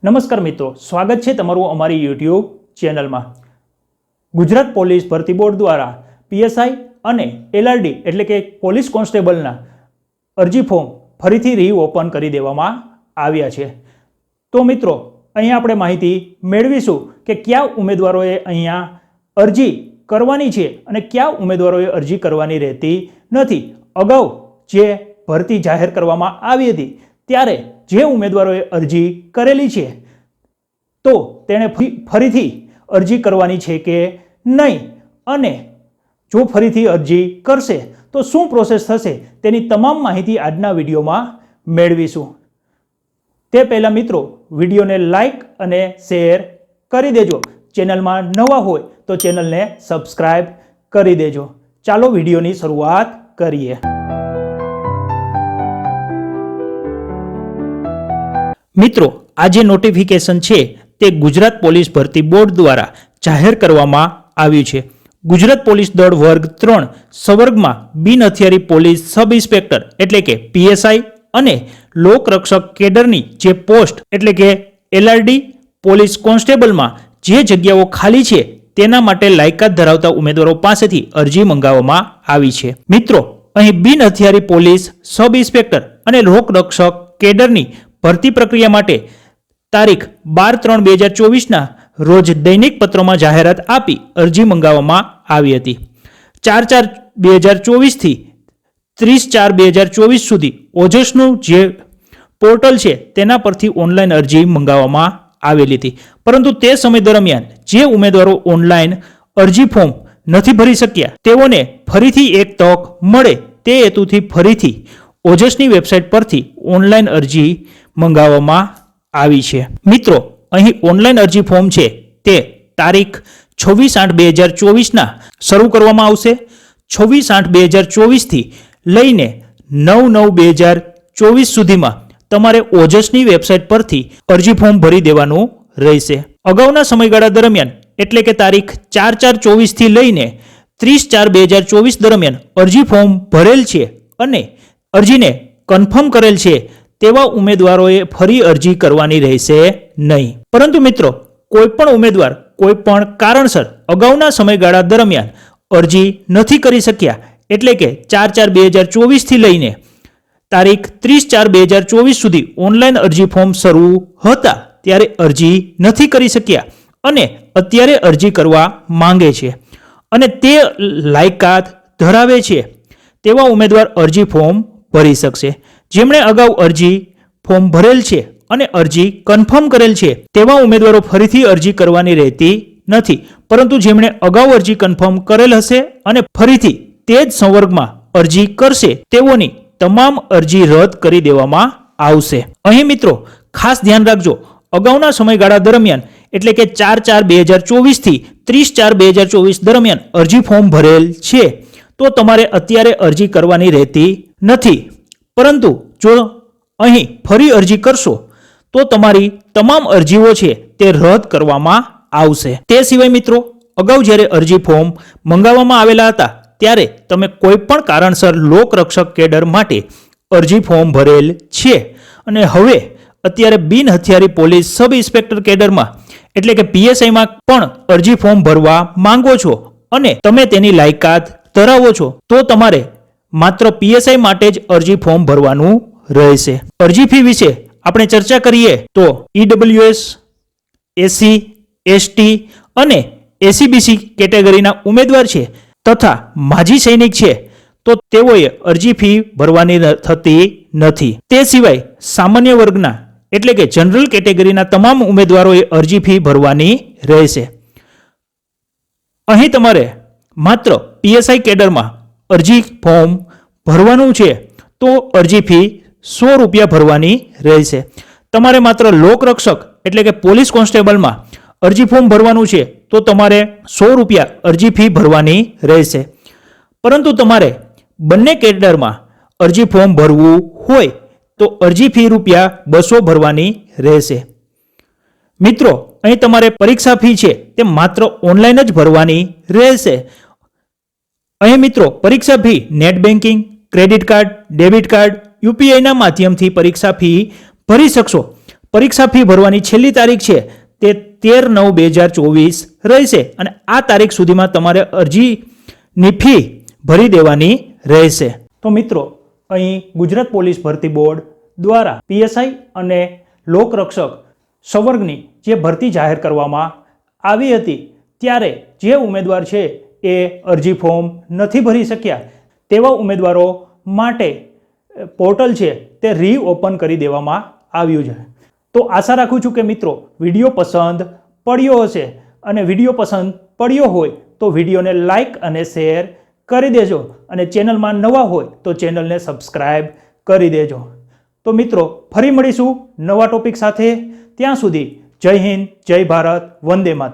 નમસ્કાર મિત્રો, સ્વાગત છે તમારું અમારી યુટ્યુબ ચેનલમાં। ગુજરાત પોલીસ ભરતી બોર્ડ દ્વારા પીએસઆઈ અને એલઆરડી એટલે કે પોલીસ કોન્સ્ટેબલના અરજી ફોર્મ ફરીથી રીઓપન કરી દેવામાં આવ્યા છે। તો મિત્રો, અહીંયા આપણે માહિતી મેળવીશું કે કયા ઉમેદવારોએ અહીંયા અરજી કરવાની છે અને કયા ઉમેદવારોએ અરજી કરવાની રહેતી નથી। અગાઉ જે ભરતી જાહેર કરવામાં આવી હતી ત્યારે જે ઉમેદવારોએ અરજી કરેલી છે તો તેણે ફરીથી અરજી કરવાની છે કે નહીં, અને જો ફરીથી અરજી કરશે તો શું પ્રોસેસ થશે તેની તમામ માહિતી આજના વિડીયોમાં મેળવીશું। તે પહેલાં મિત્રો, વિડીયોને લાઈક અને શેર કરી દેજો। ચેનલમાં નવા હોય તો ચેનલને સબસ્ક્રાઈબ કરી દેજો। ચાલો વિડીયોની શરૂઆત કરીએ। મિત્રો, આ જે નોટિફિકેશન છે તે ગુજરાત પોલીસ ભરતી બોર્ડ દ્વારા જાહેર કરવામાં આવ્યું છે। ગુજરાત પોલીસ દળ વર્ગ 3 સવર્ગમાં બિન હથિયારી પોલીસ સબ ઇન્સ્પેક્ટર એટલે કે પીએસઆઈ અને લોકરક્ષક કેડરની જે પોસ્ટ એટલે કે એલઆરડી પોલીસ કોન્સ્ટેબલમાં જે જગ્યાઓ ખાલી છે તેના માટે લાયકાત ધરાવતા ઉમેદવારો પાસેથી અરજી મંગાવવામાં આવી છે। મિત્રો, અહીં બિન હથિયારી પોલીસ સબ ઇન્સ્પેક્ટર અને લોકરક્ષક કેડરની ભરતી પ્રક્રિયા માટે તારીખ 12/3/2024ના રોજ દૈનિક પત્રોમાં જાહેરાત આપી અરજી મંગાવવામાં આવી હતી। 4/4/2024 થી 30/4/2024 સુધી ઓજસનું જે પોર્ટલ છે તેના પરથી ઓનલાઈન અરજી મંગાવવામાં આવેલી હતી, પરંતુ તે સમય દરમિયાન જે ઉમેદવારો ઓનલાઈન અરજી ફોર્મ નથી ભરી શક્યા તેઓને ફરીથી એક તક મળે તે હેતુથી ફરીથી ઓજસની વેબસાઇટ પરથી ઓનલાઈન અરજી મંગાવવામાં આવી છે। મિત્રો, અહીં ઓનલાઈન અરજી ફોર્મ છે તે તારીખ 26/8/2024ના શરૂ કરવામાં આવશે। 26/8/2024 થી લઈને 9/9/2024 સુધીમાં તમારે ઓજસની વેબસાઇટ પરથી અરજી ફોર્મ ભરી દેવાનું રહેશે। અગાઉના સમયગાળા દરમિયાન એટલે કે તારીખ 4/4/24 થી લઈને 30/4/2024 દરમિયાન અરજી ફોર્મ ભરેલ છે અને અરજીને કન્ફર્મ કરેલ છે તેવા ઉમેદવારોએ ફરી અરજી કરવાની રહેશે નહીં। પરંતુ મિત્રો, કોઈપણ ઉમેદવાર કોઈપણ કારણસર અગાઉના સમયગાળા દરમિયાન અરજી નથી કરી શક્યા એટલે કે 4/4/2024 થી લઈને તારીખ 30/4/2024 સુધી ઓનલાઈન અરજી ફોર્મ શરૂ હતા ત્યારે અરજી નથી કરી શક્યા અને અત્યારે અરજી કરવા માંગે છે અને તે લાયકાત ધરાવે છે તેવા ઉમેદવાર અરજી ફોર્મ ભરી શકશે। જેમણે અગાઉ અરજી ફોર્મ ભરેલ છે અને અરજી કન્ફર્મ કરેલ છે તેવા ઉમેદવારો ફરીથી અરજી કરવાની રહેતી નથી, પરંતુ જેમણે અગાઉ અરજી કન્ફર્મ કરેલ હશે અને ફરીથી તે જ સંવર્ગમાં અરજી કરશે તેઓની તમામ અરજી રદ કરી દેવામાં આવશે। અહીં મિત્રો ખાસ ધ્યાન રાખજો, અગાઉના સમયગાળા દરમિયાન એટલે કે 4/4/2024 થી 30/4/2024 દરમિયાન અરજી ફોર્મ ભરેલ છે તો તમારે અત્યારે અરજી કરવાની રહેતી નથી, પરંતુ જો અહીં ફરી અરજી કરશો તો તમારી તમામ અરજીઓ છે તે રદ કરવામાં આવશે। તે સિવાય મિત્રો, અગાઉ જ્યારે અરજી ફોર્મ મંગાવવામાં આવેલા હતા ત્યારે તમે કોઈ પણ કારણસર લોકરક્ષક કેડર માટે અરજી ફોર્મ ભરેલ છે અને હવે અત્યારે બિન હથિયારી પોલીસ સબ ઇન્સ્પેક્ટર કેડરમાં એટલે કે પીએસઆઈમાં પણ અરજી ફોર્મ ભરવા માંગો છો અને તમે તેની લાયકાત ધરાવો છો તો તમારે માત્ર પીએસઆઈ માટે જ અરજી ફોર્મ ભરવાનું રહેશે। અરજી ફી વિશે આપણે ચર્ચા કરીએ તો ઈડબ્લ્યુએસ, એસસી, એસટી અને એસીબીસી કેટેગરીના ઉમેદવાર છે તથા માજી સૈનિક છે તો તેઓએ અરજી ફી ભરવાની થતી નથી। તે સિવાય સામાન્ય વર્ગના એટલે કે જનરલ કેટેગરીના તમામ ઉમેદવારોએ અરજી ફી ભરવાની રહેશે। અહીં તમારે માત્ર પીએસઆઈ કેડરમાં અરજી ફોર્મ ભરવાનું છે તો અરજી ફી ₹100 ભરવાની રહેશે। તમારે માત્ર લોકરક્ષક એટલે કે પોલીસ કોન્સ્ટેબલમાં અરજી ફોર્મ ભરવાનું છે તો તમારે ₹100 અરજી ફી ભરવાની રહેશે, પરંતુ તમારે બંને કેડરમાં અરજી ફોર્મ ભરવું હોય તો અરજી ફી ₹200 ભરવાની રહેશે। મિત્રો, અહીં તમારે પરીક્ષા ફી છે તે માત્ર ઓનલાઈન જ ભરવાની રહેશે। અહીં મિત્રો પરીક્ષા fee net banking, credit card, debit card, યુપીઆઈના માધ્યમથી પરીક્ષા ફી ભરી શકશો, પરીક્ષા ફી ભરવાની છેલ્લી તારીખ છે તે 13/9/2024 રહેશે અને આ તારીખ સુધીમાં તમારે અરજીની ફી ભરી દેવાની રહેશે. તો મિત્રો, અહીં ગુજરાત પોલીસ ભરતી બોર્ડ દ્વારા પીએસઆઈ અને લોકરક્ષક સંવર્ગની જે ભરતી જાહેર કરવામાં આવી હતી ત્યારે જે ઉમેદવાર છે એ અરજી ફોર્મ નથી ભરી શક્યા તેવા ઉમેદવારો માટે પોર્ટલ છે તે રીઓપન કરી દેવામાં આવ્યું છે. તો આશા રાખું છું કે મિત્રો વિડીયો પસંદ પડ્યો હશે અને વિડીયો પસંદ પડ્યો હોય તો વિડીયોને લાઈક અને શેર કરી દેજો અને ચેનલમાં નવા હોય તો ચેનલને સબસ્ક્રાઈબ કરી દેજો. તો મિત્રો ફરી મળીશું નવા ટોપિક સાથે. ત્યાં સુધી જય હિન્દ, જય ભારત, વંદે માતરમ.